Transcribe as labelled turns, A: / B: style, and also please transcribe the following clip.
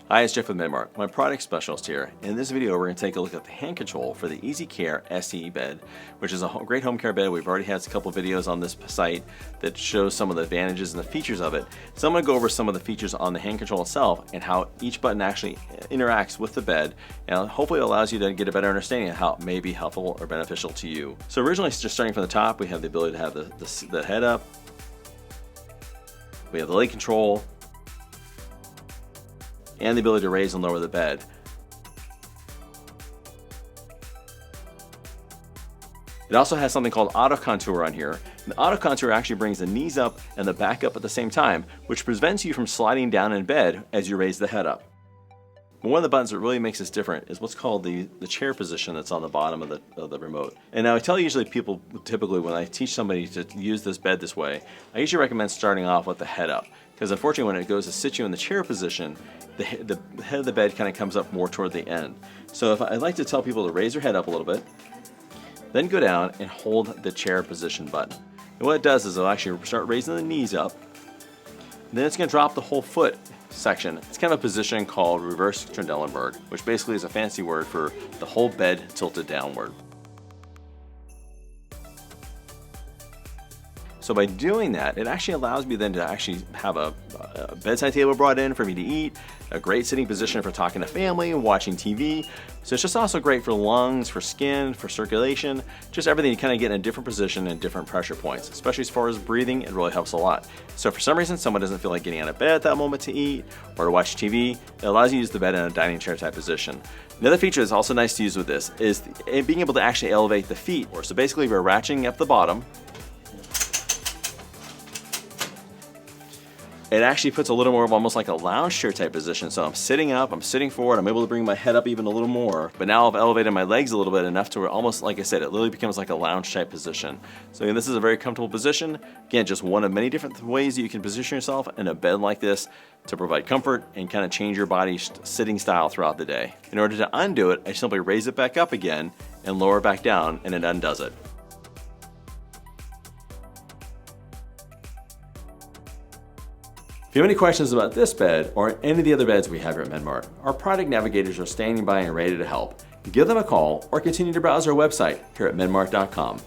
A: Hi, it's Jeff with MedMart. I'm a product specialist here. In this video, we're going to take a look at the hand control for the EasyCare SE bed, which is a great home care bed. We've already had a couple videos on this site that shows some of the advantages and the features of it. So I'm going to go over some of the features on the hand control itself and how each button actually interacts with the bed, and hopefully it allows you to get a better understanding of how it may be helpful or beneficial to you. So originally, just starting from the top, we have the ability to have the head up. We have the leg control, and the ability to raise and lower the bed. It also has something called auto contour on here. And the auto contour actually brings the knees up and the back up at the same time, which prevents you from sliding down in bed as you raise the head up. But one of the buttons that really makes this different is what's called the chair position that's on the bottom of the remote. And now I tell usually people, typically when I teach somebody to use this bed this way, I usually recommend starting off with the head up. Because unfortunately when it goes to sit you in the chair position, the head of the bed kind of comes up more toward the end. So I like to tell people to raise their head up a little bit, then go down and hold the chair position button. And what it does is it'll actually start raising the knees up, then it's going to drop the whole foot section. It's kind of a position called reverse Trendelenburg, which basically is a fancy word for the whole bed tilted downward. So by doing that, it actually allows me then to actually have a bedside table brought in for me to eat, a great sitting position for talking to family and watching TV. So it's just also great for lungs, for skin, for circulation, just everything. You kind of get in a different position and different pressure points, especially as far as breathing. It really helps a lot. So if for some reason someone doesn't feel like getting out of bed at that moment to eat or to watch TV, it allows you to use the bed in a dining chair type position. Another feature that's also nice to use with this is being able to actually elevate the feet. So basically we're ratcheting up the bottom. It actually puts a little more of almost like a lounge chair type position. So I'm sitting up, I'm sitting forward, I'm able to bring my head up even a little more. But now I've elevated my legs a little bit enough to where almost, like I said, it literally becomes like a lounge type position. So again, this is a very comfortable position. Again, just one of many different ways that you can position yourself in a bed like this to provide comfort and kind of change your body's sitting style throughout the day. In order to undo it, I simply raise it back up again and lower it back down, and it undoes it. If you have any questions about this bed or any of the other beds we have here at MedMart, our product navigators are standing by and ready to help. Give them a call or continue to browse our website here at medmart.com.